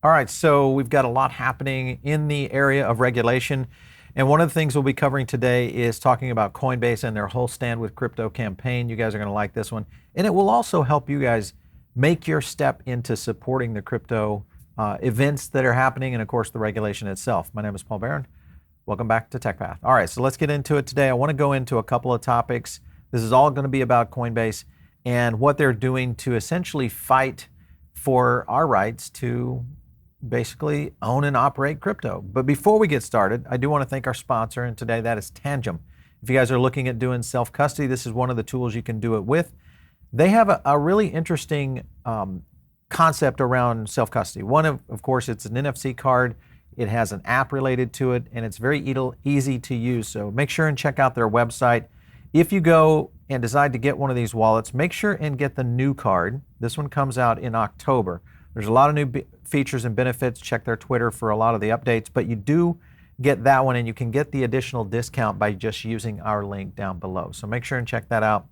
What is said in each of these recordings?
All right, so we've got a lot happening in the area of regulation. And one of the things we'll be covering today is talking about Coinbase and their whole Stand with Crypto campaign. You guys are going to like this one. And it will also help you guys make your step into supporting the crypto events that are happening and, of course, the regulation itself. My name is Paul Barron. Welcome back to TechPath. All right, so let's get into it today. I want to go into a couple of topics. This is all going to be about Coinbase and what they're doing to essentially fight for our rights to basically own and operate crypto. But before we get started, I do want to thank our sponsor, and today that is Tangem. If you guys are looking at doing self-custody, this is one of the tools you can do it with. They have a really interesting concept around self-custody. One, of course, it's an NFC card. It has an app related to it, and it's very easy to use. So make sure and check out their website. If you go and decide to get one of these wallets, make sure and get the new card. This one comes out in October. There's a lot of new features and benefits. Check their Twitter for a lot of the updates, but you do get that one, and you can get the additional discount by just using our link down below. So make sure and check that out.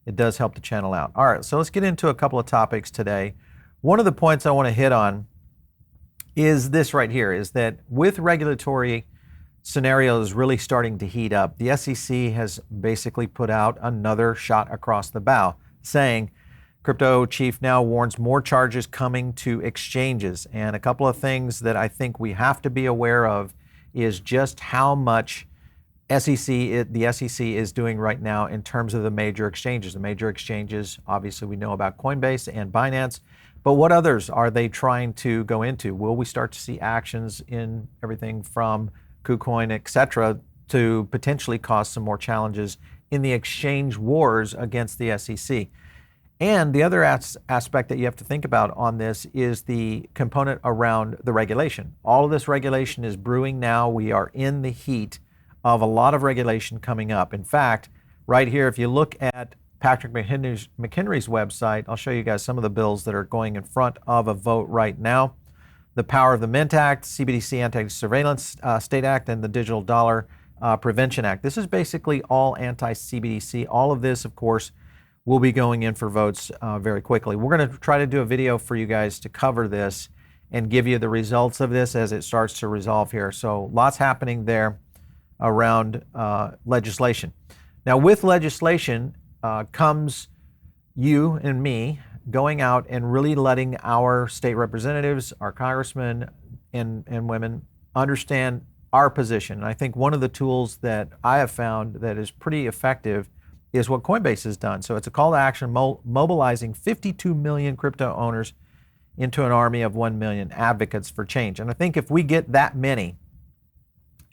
It does help the channel out. All right, so let's get into a couple of topics today. One of the points I want to hit on is this right here, is that with regulatory scenarios really starting to heat up, the SEC has basically put out another shot across the bow, saying crypto chief now warns more charges coming to exchanges. And a couple of things that I think we have to be aware of is just how much the SEC is doing right now in terms of the major exchanges. The major exchanges, obviously we know about Coinbase and Binance, but what others are they trying to go into? Will we start to see actions in everything from KuCoin, et cetera, to potentially cause some more challenges in the exchange wars against the SEC? And the other aspect that you have to think about on this is the component around the regulation. All of this regulation is brewing now. We are in the heat of a lot of regulation coming up. In fact, right here, if you look at Patrick McHenry's website, I'll show you guys some of the bills that are going in front of a vote right now. The Power of the Mint Act, CBDC Anti-Surveillance State Act, and the Digital Dollar Prevention Act. This is basically all anti-CBDC. All of this, of course, will be going in for votes very quickly. We're going to try to do a video for you guys to cover this and give you the results of this as it starts to resolve here. So lots happening there around legislation. Now with legislation comes you and me going out and really letting our state representatives, our congressmen and women understand our position. And I think one of the tools that I have found that is pretty effective is what Coinbase has done. So it's a call to action mobilizing 52 million crypto owners into an army of 1 million advocates for change. And I think if we get that many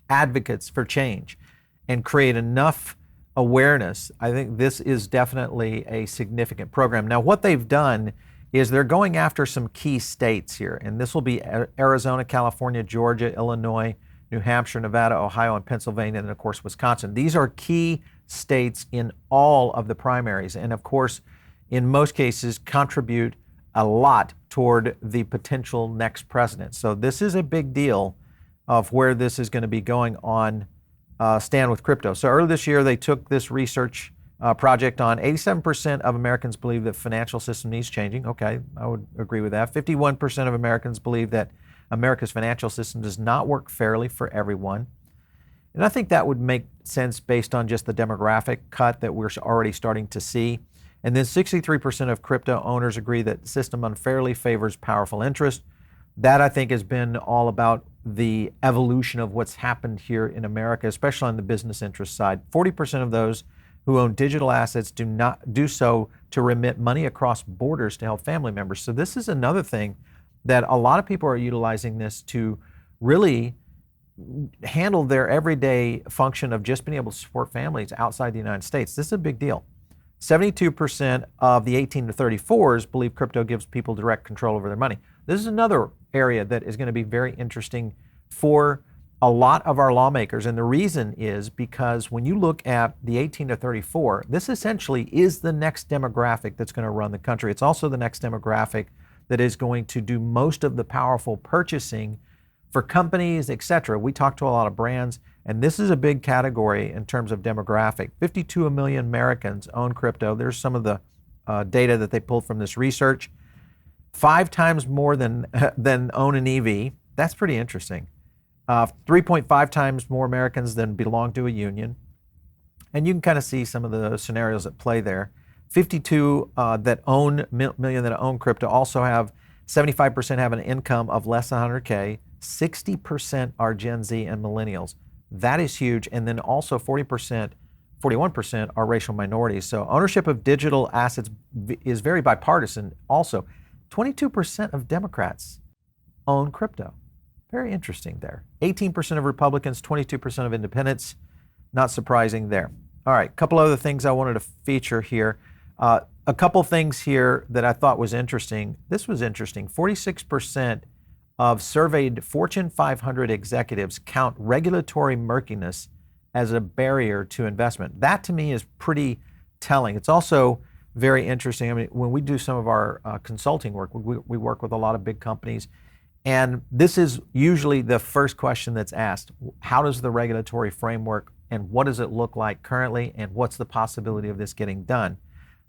advocates for change and create enough awareness, I think this is definitely a significant program. Now, what they've done is they're going after some key states here, and this will be Arizona, California, Georgia, Illinois, New Hampshire, Nevada, Ohio, and Pennsylvania, and of course, Wisconsin. These are key states in all of the primaries, and of course, in most cases, contribute a lot toward the potential next president. So this is a big deal of where this is going to be going on Stand with Crypto. So earlier this year, they took this research project on. 87% of Americans believe that financial system needs changing. Okay, I would agree with that. 51% of Americans believe that America's financial system does not work fairly for everyone. And I think that would make sense based on just the demographic cut that we're already starting to see. And then 63% of crypto owners agree that the system unfairly favors powerful interests. That, I think, has been all about the evolution of what's happened here in America, especially on the business interest side. 40% of those who own digital assets do not do so to remit money across borders to help family members. So this is another thing that a lot of people are utilizing this to really handle their everyday function of just being able to support families outside the United States. This is a big deal. 72% of the 18 to 34s believe crypto gives people direct control over their money. This is another area that is going to be very interesting for a lot of our lawmakers. And the reason is because when you look at the 18 to 34, this essentially is the next demographic that's going to run the country. It's also the next demographic that is going to do most of the powerful purchasing for companies, et cetera. We talk to a lot of brands, and this is a big category in terms of demographic. 52 million Americans own crypto. There's some of the data that they pulled from this research. 5 times more than than own an EV. That's pretty interesting. 3.5 times more Americans than belong to a union. And you can kind of see some of the scenarios at play there. 52 million that own crypto also have 75% have an income of less than 100K. 60% are Gen Z and millennials. That is huge. And then also 41% are racial minorities. So ownership of digital assets is very bipartisan. Also, 22% of Democrats own crypto. Very interesting there. 18% of Republicans, 22% of independents. Not surprising there. All right, a couple other things I wanted to feature here. A couple things here that I thought was interesting. This was interesting. 46% of surveyed Fortune 500 executives count regulatory murkiness as a barrier to investment. That to me is pretty telling. It's also very interesting. I mean, when we do some of our consulting work, we work with a lot of big companies, and this is usually the first question that's asked. How does the regulatory framework and what does it look like currently, and what's the possibility of this getting done?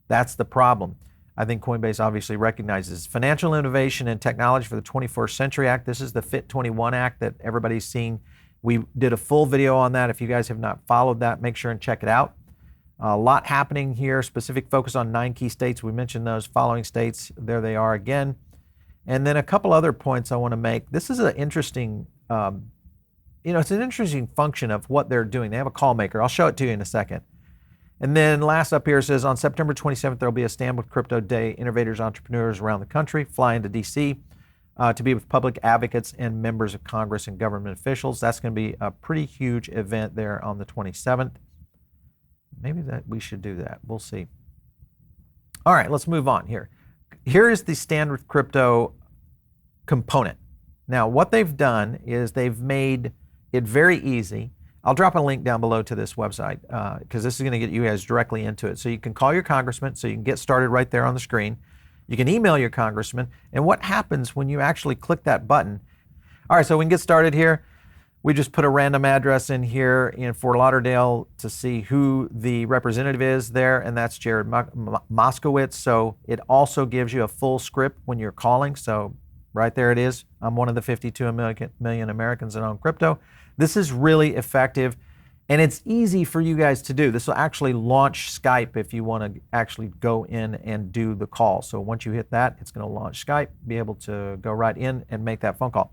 That's the problem. I think Coinbase obviously recognizes Financial Innovation and Technology for the 21st Century Act. This is the FIT21 Act that everybody's seen. We did a full video on that. If you guys have not followed that, make sure and check it out. A lot happening here, specific focus on 9 key states. We mentioned those following states. There they are again. And then a couple other points I want to make. This is an interesting, it's an interesting function of what they're doing. They have a call maker. I'll show it to you in a second. And then last up here says on September 27th, there'll be a Stand with Crypto Day. Innovators, entrepreneurs around the country fly into D.C. To be with public advocates and members of Congress and government officials. That's going to be a pretty huge event there on the 27th. Maybe that we should do that. We'll see. All right, let's move on here. Here is the Stand with Crypto component. Now, what they've done is they've made it very easy. I'll drop a link down below to this website because this is going to get you guys directly into it. So you can call your congressman, so you can get started right there on the screen. You can email your congressman, and what happens when you actually click that button? All right, so we can get started here. We just put a random address in here in Fort Lauderdale to see who the representative is there, and that's Jared Moskowitz. So it also gives you a full script when you're calling. So right there it is. I'm one of the 52 million Americans that own crypto. This is really effective, and it's easy for you guys to do. This will actually launch Skype if you want to actually go in and do the call. So once you hit that, it's going to launch Skype, be able to go right in and make that phone call.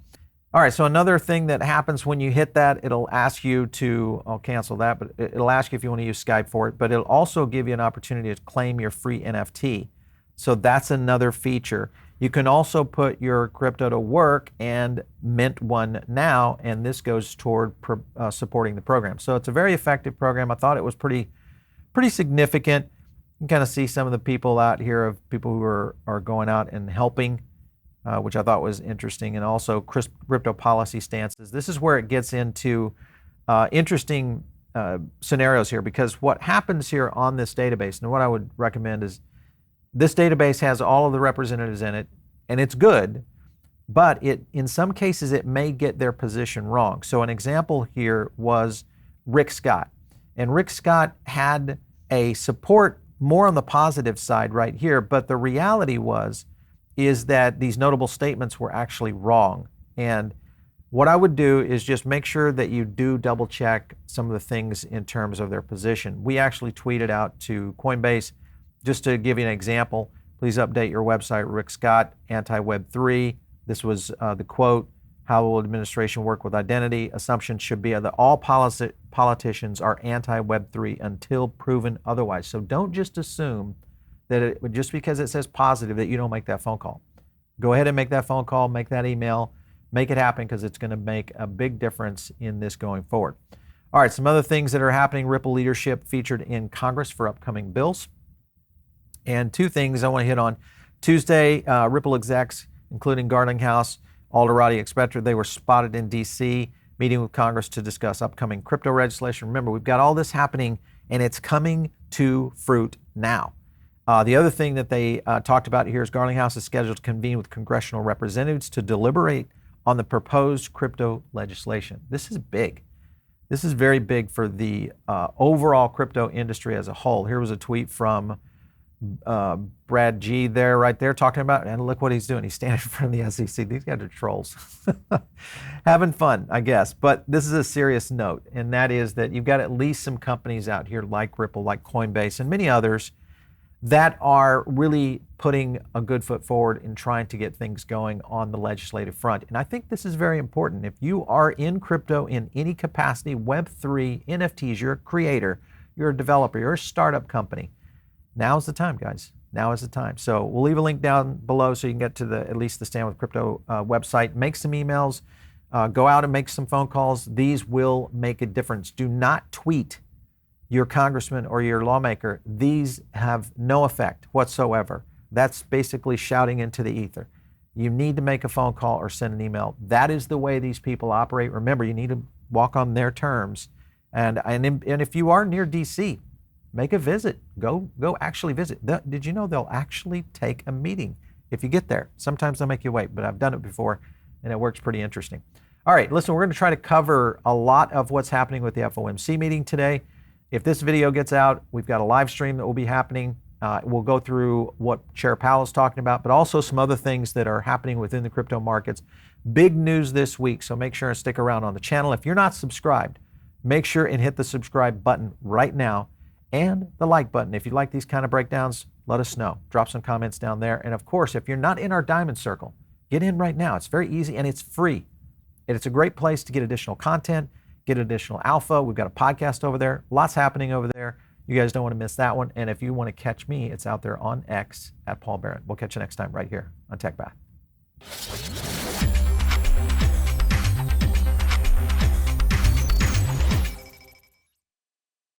All right, so another thing that happens when you hit that, it'll ask you to, I'll cancel that, but it'll ask you if you want to use Skype for it, but it'll also give you an opportunity to claim your free NFT. So that's another feature. You can also put your crypto to work and mint one now, and this goes toward supporting the program. So it's a very effective program. I thought it was pretty significant. You can kind of see some of the people out here of people who are going out and helping, which I thought was interesting, and also crypto policy stances. This is where it gets into interesting scenarios here, because what happens here on this database, and what I would recommend is this database has all of the representatives in it, and it's good, but in some cases it may get their position wrong. So an example here was Rick Scott, and Rick Scott had a support more on the positive side right here, but the reality is that these notable statements were actually wrong. And what I would do is just make sure that you do double check some of the things in terms of their position. We actually tweeted out to Coinbase, just to give you an example, please update your website, Rick Scott, anti-Web3. This was the quote, how will administration work with identity? Assumption should be that all politicians are anti-Web3 until proven otherwise. So don't just assume that just because it says positive that you don't make that phone call. Go ahead and make that phone call, make that email, make it happen, because it's going to make a big difference in this going forward. All right, some other things that are happening. Ripple leadership featured in Congress for upcoming bills. And 2 things I want to hit on. Tuesday, Ripple execs, including Garlinghouse, Alderati, etc., they were spotted in D.C. meeting with Congress to discuss upcoming crypto legislation. Remember, we've got all this happening, and it's coming to fruit now. The other thing that they talked about here is Garlinghouse is scheduled to convene with congressional representatives to deliberate on the proposed crypto legislation. This is big. This is very big for the overall crypto industry as a whole. Here was a tweet from Brad G there, right there, talking about, and look what he's doing. He's standing in front of the SEC. These guys are trolls. Having fun, I guess. But this is a serious note, and that is that you've got at least some companies out here like Ripple, like Coinbase, and many others that are really putting a good foot forward in trying to get things going on the legislative front. And I think this is very important. If you are in crypto in any capacity, Web3, NFTs, you're a creator, you're a developer, you're a startup company, now's the time, guys. Now is the time. So we'll leave a link down below so you can get to at least the Stand With Crypto website. Make some emails, go out and make some phone calls. These will make a difference. Do not tweet your congressman or your lawmaker. These have no effect whatsoever. That's basically shouting into the ether. You need to make a phone call or send an email. That is the way these people operate. Remember, you need to walk on their terms. And if you are near DC, make a visit. Go actually visit. Did you know they'll actually take a meeting if you get there? Sometimes they'll make you wait, but I've done it before, and it works pretty interesting. All right, listen, we're going to try to cover a lot of what's happening with the FOMC meeting today. If this video gets out, we've got a live stream that will be happening. We'll go through what Chair Powell is talking about, but also some other things that are happening within the crypto markets. Big news this week, so make sure and stick around on the channel. If you're not subscribed, make sure and hit the subscribe button right now and the like button. If you like these kind of breakdowns, let us know. Drop some comments down there. And of course, if you're not in our Diamond Circle, get in right now. It's very easy and it's free. And it's a great place to get additional content, get additional alpha. We've got a podcast over there. Lots happening over there. You guys don't want to miss that one. And if you want to catch me, it's out there on X at Paul Barrett. We'll catch you next time right here on Tech Bath.